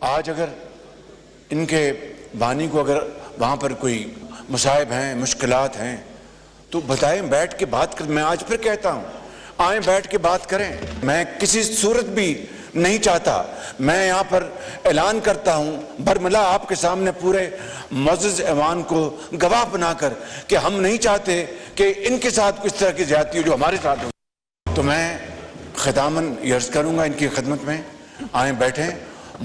आज अगर इनके बानी को अगर वहाँ पर कोई मसाइब हैं, मुश्किलात हैं, तो बताएं, बैठ के बात कर। मैं आज फिर कहता हूँ, आए बैठ के बात करें। मैं किसी सूरत भी नहीं चाहता, मैं यहाँ पर ऐलान करता हूँ बरमला आपके सामने पूरे मुअज़्ज़ज़ ऐवान को गवाह बनाकर कि हम नहीं चाहते कि इनके साथ किस तरह की ज़्यादती हो जो हमारे साथ हो। तो मैं ख़ितामन अर्ज़ करूँगा इनकी खिदमत में, आए बैठें,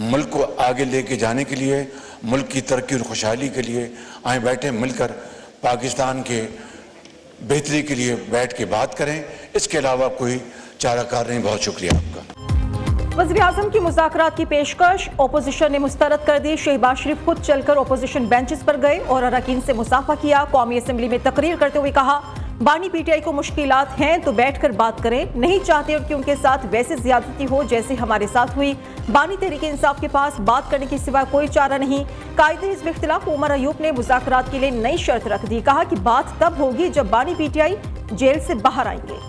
मुल्क को आगे लेके जाने के लिए, मुल्क की तरक्की और खुशहाली के लिए आए बैठें, मिलकर पाकिस्तान के बेहतरी के लिए बैठ के बात करें। इसके अलावा कोई चाराकार नहीं। बहुत शुक्रिया आपका। वज़ीर-ए-आज़म की मुज़ाकरात की पेशकश ओपोजिशन ने मुस्तरद कर दी। शहबाज शरीफ खुद चलकर ओपोजिशन बेंचेस पर गए और अरकान से मुसाफा किया। कौमी असम्बली में तकरीर करते हुए कहा, बानी पीटीआई को मुश्किलात हैं तो बैठकर बात करें, नहीं चाहते कि उनके साथ वैसे ज्यादती हो जैसे हमारे साथ हुई। बानी तहरीक इंसाफ के पास बात करने के सिवा कोई चारा नहीं। कायदे हिज़्ब इख्तिलाफ उमर अयूब ने मुज़ाकरात के लिए नई शर्त रख दी। कहा कि बात तब होगी जब बानी पीटीआई जेल से बाहर आएंगे।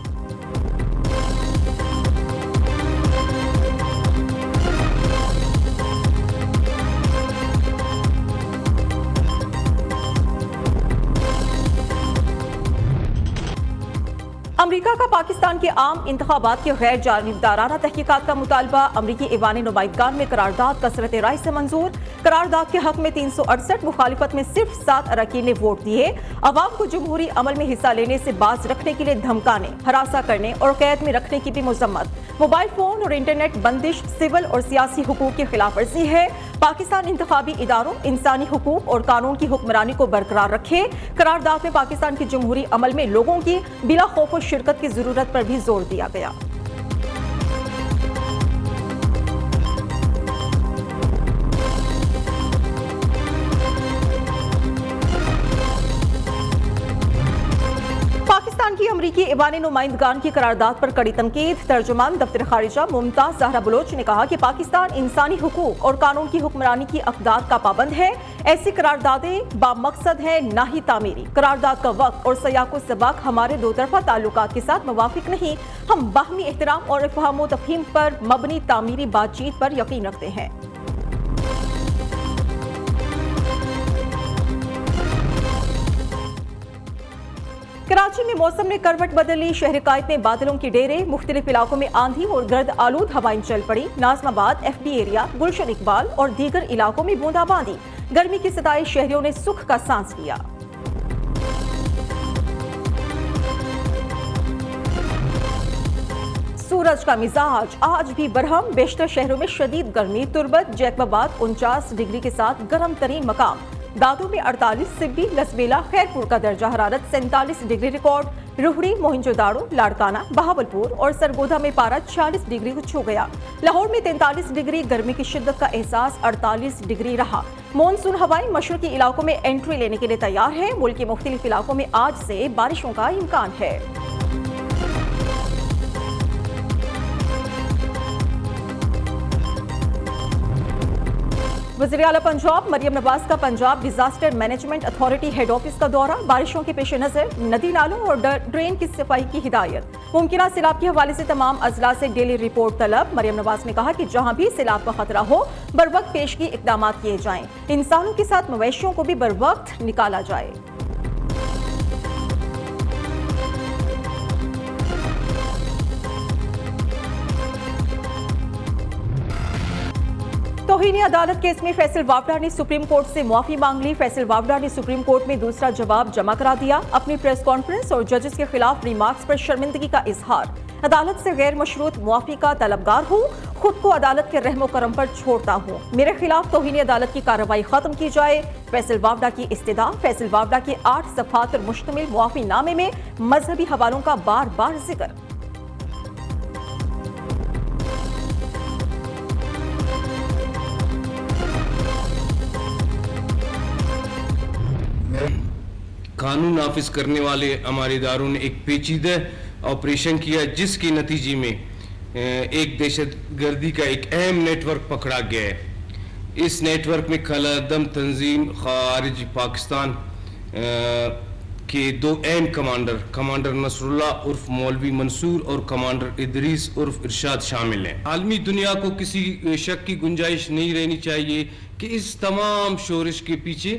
अमरीका का पाकिस्तान के आम इंतखाबात के गैर जानिबदाराना तहकीकात का मुतालबा। अमरीकी ईवान नुमाइंदगान में करारदाद कसरत राय से मंजूर। करारदाद के हक में 368, मुखालिफत में सिर्फ 7 अरकान ने वोट दिए। अवाम को जमहूरी अमल में हिस्सा लेने से बाज रखने के लिए धमकाने, हरासा करने और कैद में रखने की भी मजम्मत। मोबाइल फोन और इंटरनेट बंदिश सिविल और सियासी हुकूक की खिलाफ वर्जी है। पाकिस्तान इंतखाबी इदारों, इंसानी हुकूक और कानून की हुक्मरानी को बरकरार रखे। करारदाद में पाकिस्तान के जमहूरी अमल में लोगों की बिला खौफ शिरकत की जरूरत पर भी जोर दिया गया। पाकिस्तान की अमरीकी ईवान नुमाइंदगान की करारदाद पर कड़ी तनकीद। तर्जुमान दफ्तर खारिजा मुमताज ज़हरा बलोच ने कहा कि पाकिस्तान इंसानी हुकूक और कानून की हुक्मरानी की अक़दार का पाबंद है। ऐसी करारदादें बामकसद है, ना ही तामीरी। करारदाद का वक्त और सयाको सबाक हमारे दो तरफा ताल्लुकात के साथ मुवाफिक नहीं। हम बाहमी एहतराम और इफ़हाम तफ़हीम पर मबनी तामीरी बातचीत पर यकीन रखते हैं। कराची में मौसम ने करवट बदली। शहर कायद में बादलों के डेरे, मुख्तलिफ इलाकों में आंधी और गर्द आलूद हवाएं चल पड़ी। नाज़माबाद, FB एरिया, गुलशन इकबाल और दीगर इलाकों में बूंदाबांदी। गर्मी की सताई शहरियों ने सुख का सांस लिया। सूरज का मिजाज आज भी बरहम। बेशतर शहरों में शदीद गर्मी। तुर्बत, जैकबाबाद 49 डिग्री के साथ गर्म तरीन मकाम। दादू में 48, सिब्बी, लसबेला, खैरपुर का दर्जा हरारत 47 डिग्री रिकॉर्ड। रुहड़ी, मोहिंजोदारो, लाड़काना, बहावलपुर और सरगोधा में पारा 46 डिग्री को छू गया। लाहौर में 43 डिग्री। गर्मी की शिद्दत का एहसास 48 डिग्री रहा। मॉनसून हवाएं मशरकी इलाकों में एंट्री लेने के लिए तैयार है। मुल्क के मुख्तलिफ इलाकों में आज से बारिशों का इम्कान है। वज़ीर आला पंजाब मरियम नवाज का Punjab disaster management authority head office का दौरा। बारिशों के पेश नजर नदी नालों और ड्रेन की सफाई की हिदायत। मुमकिन सैलाब के हवाले से तमाम अजला से डेली रिपोर्ट तलब। मरियम नवाज ने कहा कि जहां भी सैलाब का खतरा हो बरवक्त पेशगी इकदाम किए जाएं। इंसानों के साथ मवेशियों को भी बरवक्त निकाला जाए। तौहीन अदालत केस में फैसल वावड़ा ने सुप्रीम कोर्ट से मुआफी मांग ली। फैसल वावड़ा ने सुप्रीम कोर्ट में दूसरा जवाब जमा करा दिया। अपनी प्रेस कॉन्फ्रेंस और जजेस के खिलाफ रिमार्क्स पर शर्मिंदगी का इजहार। अदालत से गैर मशरूत मुआफी का तलबगार हूँ। खुद को अदालत के रहमो करम पर छोड़ता हूँ। मेरे खिलाफ तौहीन अदालत की कार्रवाई खत्म की जाए। फैसल वावड़ा की इस्तिदा। फैसल वावड़ा के 8 सफ़ात पर मुश्तमिल मुआफी नामे में मजहबी हवालों का बार बार जिक्र। कानून नाफिज करने वाले हमारे इदारों ने एक पेचीदा ऑपरेशन किया जिसके नतीजे में एक दहशतगर्दी का एक अहम नेटवर्क पकड़ा गया है। इस नेटवर्क में कलादम तंजीम खारिज पाकिस्तान के दो अहम कमांडर, कमांडर नसरुल्लाह उर्फ मौलवी मंसूर और कमांडर इदरीस उर्फ इरशाद शामिल हैं। आलमी दुनिया को किसी शक की गुंजाइश नहीं रहनी चाहिए कि इस तमाम शोरिश के पीछे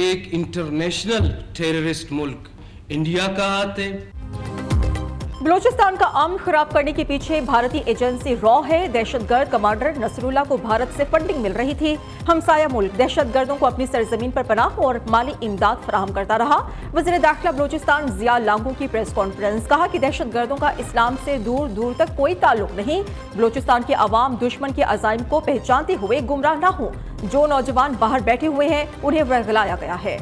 एक इंटरनेशनल टेररिस्ट मुल्क इंडिया का हाथ है। बलूचिस्तान का अमन खराब करने के पीछे भारतीय एजेंसी रॉ है। दहशतगर्द कमांडर नसरुल्लाह को भारत से फंडिंग मिल रही थी। हमसाया मुल्क दहशतगर्दों को अपनी सरजमीन पर पनाह और माली इमदाद फराहम करता रहा। वज़ीर दाखिला बलूचिस्तान जिया लांगू की प्रेस कॉन्फ्रेंस, कहा कि दहशतगर्दों का इस्लाम से दूर दूर तक कोई ताल्लुक नहीं। बलूचिस्तान के अवाम दुश्मन के अज़ाइम को पहचानते हुए गुमराह न हो। जो नौजवान बाहर बैठे हुए हैं उन्हें वर्गलाया गया है।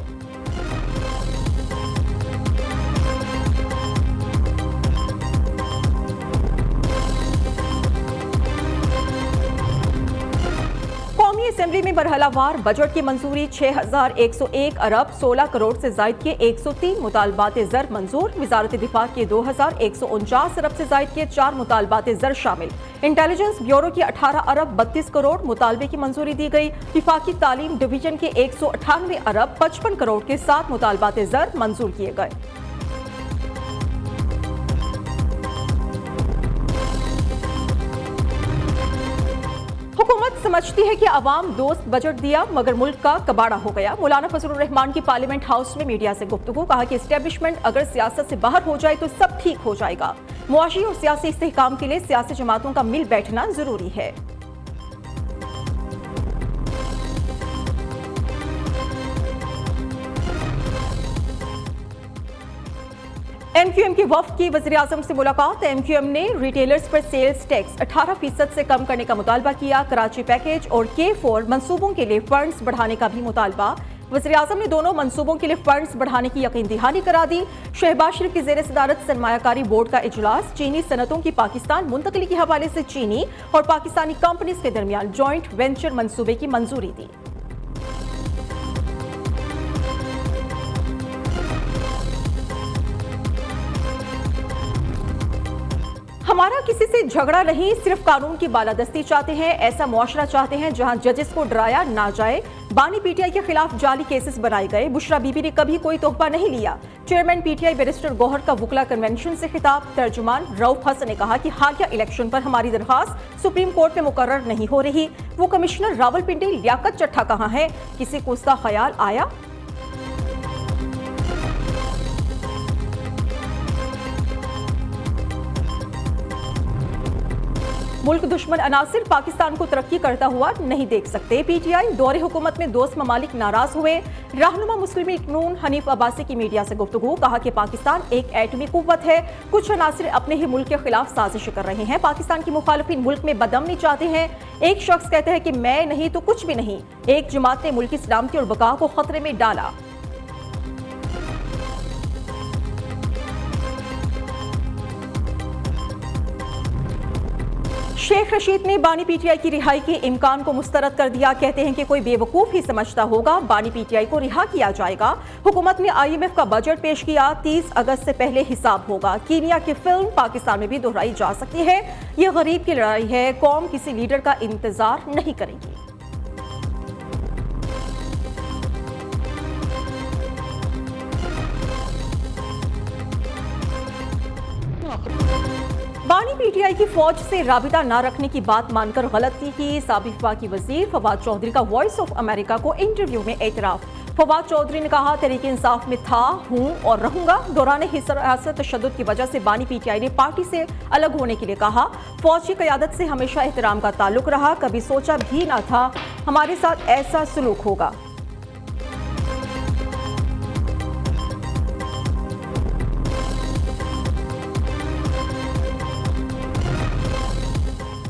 असेंबली में मरहलावार बजट की मंजूरी 6,101 अरब 16 करोड़ से जायद के 103 मुतालबात ज़र मंजूर। वजारत दिफा के 2,149 अरब से जायद के 4 मुतालबात ज़र शामिल। इंटेलिजेंस ब्यूरो की 18 अरब 32 करोड़ मुतालबे की मंजूरी दी गई। विफाकी तालीम डिवीजन के 198 अरब 55 करोड़ के 7 मुतालबात ज़र मंजूर किए गए। हुकूमत समझती है कि अवाम दोस्त बजट दिया मगर मुल्क का कबाड़ा हो गया। मौलाना फजलुर रहमान की पार्लियामेंट हाउस में मीडिया से गुफ्तगू, कहा कि एस्टेब्लिशमेंट अगर सियासत से बाहर हो जाए तो सब ठीक हो जाएगा। मुआशी और सियासी इस्तेहकाम के लिए सियासी जमातों का मिल बैठना जरूरी है। MQM के वफ्द की वज़ीर आज़म से मुलाकात। MQM ने रिटेलर्स पर सेल्स टैक्स 18% से कम करने का मुतालबा किया। कराची पैकेज और K4 मंसूबों के लिए फंड्स बढ़ाने का भी मुतालबा। वज़ीर आज़म ने दोनों मंसूबों के लिए फंड्स बढ़ाने की यकीन दहानी करा दी। शहबाज शरीफ की ज़ेर सदारत सरमायाकारी बोर्ड का इजलास। चीनी सनतों की पाकिस्तान मुंतकली के हवाले से चीनी और पाकिस्तानी कंपनीज के दरमियान जॉइंट वेंचर मंसूबे की मंजूरी दी। हमारा किसी से झगड़ा नहीं, सिर्फ कानून की बालादस्ती चाहते हैं। ऐसा मुआशरा चाहते हैं जहां जजेस को डराया ना जाए। बानी पीटीआई के खिलाफ जाली केसेस बनाए गए। बुशरा बीबी ने कभी कोई तोहफा नहीं लिया। चेयरमैन पीटीआई बैरिस्टर गौहर का वुकला कन्वेंशन से खिताब। तर्जुमान रऊफ हसन ने कहा कि हालिया इलेक्शन पर हमारी दरखास्त सुप्रीम कोर्ट में मुकर्रर नहीं हो रही। वो कमिश्नर रावलपिंडी लियाकत चट्ठा कहाँ है? किसी को उसका ख्याल आया? मुल्क दुश्मन अनासिर पाकिस्तान को तरक्की करता हुआ नहीं देख सकते। पीटीआई दौरे हुकूमत में दोस्त ममालिक नाराज हुए। रहनुमा मुस्लिम लीग नून हनीफ अब्बासी की मीडिया से गुफ्तगू, कहा कि पाकिस्तान एक एटमी कुव्वत है। कुछ अनासिर अपने ही मुल्क के खिलाफ साजिश कर रहे हैं। पाकिस्तान की मुखालिफिन मुल्क में बदअमनी चाहते हैं। एक शख्स कहते हैं कि मैं नहीं तो कुछ भी नहीं। एक जमात ने मुल्क की सलामती और बका को खतरे में डाला। शेख रशीद ने बानी पीटीआई की रिहाई के इम्कान को मुस्तरद कर दिया। कहते हैं कि कोई बेवकूफ ही समझता होगा बानी पीटीआई को रिहा किया जाएगा। हुकूमत ने IMF का बजट पेश किया। 30 अगस्त से पहले हिसाब होगा। कीनिया की फिल्म पाकिस्तान में भी दोहराई जा सकती है। यह गरीब की लड़ाई है। कौम किसी लीडर का इंतजार नहीं करेगी। बानी पीटीआई की फौज से राबिता न रखने की बात मानकर गलती की। साबिक वफाकी वजीर फवाद चौधरी का वॉइस ऑफ अमेरिका को इंटरव्यू में एतराफ। फवाद चौधरी ने कहा, तहरीक इंसाफ में था, हूं और रहूंगा। दौरान हिरासत तशद्दुद की वजह से बानी पीटीआई ने पार्टी से अलग होने के लिए कहा। फौज की क़यादत से हमेशा एहतराम का ताल्लुक रहा। कभी सोचा भी ना था हमारे साथ ऐसा सलूक होगा।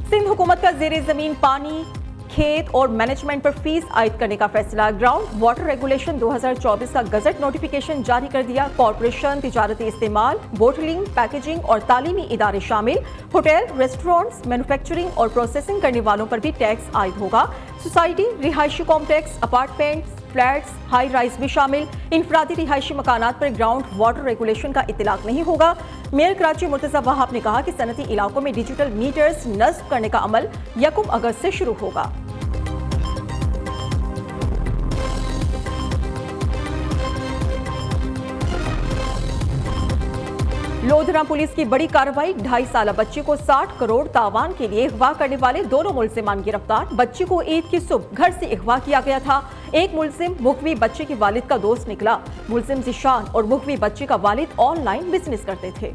सिंध हुकूमत का ज़ेरे ज़मीन पानी, खेत और मैनेजमेंट पर फीस आयद करने का फैसला। ग्राउंड वाटर रेगुलेशन 2024 का गजट नोटिफिकेशन जारी कर दिया। कॉरपोरेशन, तिजारती इस्तेमाल, बोटलिंग, पैकेजिंग और तालीमी इदारे शामिल। होटल, रेस्टोरेंट्स, मैन्युफैक्चरिंग और प्रोसेसिंग करने वालों पर भी टैक्स आयद होगा। सोसाइटी, रिहायशी complex, apartments, flats, high rise भी शामिल। इनफरादी रिहायशी मकानात पर ग्राउंड वाटर रेगुलेशन का इतलाक नहीं होगा। मेयर कराची मुर्तज़ा वहाब ने कहा कि सनती इलाकों में डिजिटल मीटर्स नस्ब करने का अमल 1 अगस्त से शुरू होगा। लोधरा पुलिस की बड़ी कार्रवाई, 2.5 साल बच्चे को 60 करोड़ तावान के लिए अगवा करने वाले दोनों मुलजिमान गिरफ्तार। बच्चे को ईद की सुबह घर से अगवा किया गया था। एक मुलजिम मुखवी बच्चे के वालिद का दोस्त निकला। मुलजिम जिशान और मुखवी बच्चे का वालिद ऑनलाइन बिजनेस करते थे।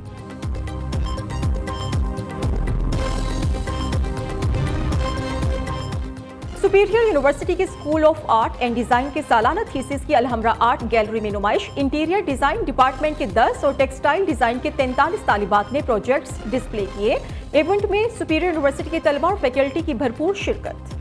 सुपीरियर यूनिवर्सिटी के school of art and design के सालाना थीसिस की अलहमरा आर्ट गैलरी में नुमाइश। इंटीरियर डिजाइन डिपार्टमेंट के 10 और टेक्सटाइल डिजाइन के 43 तालिबात ने प्रोजेक्ट्स डिस्प्ले किए। इवेंट में सुपीरियर यूनिवर्सिटी के तलबा और फैकल्टी की भरपूर शिरकत।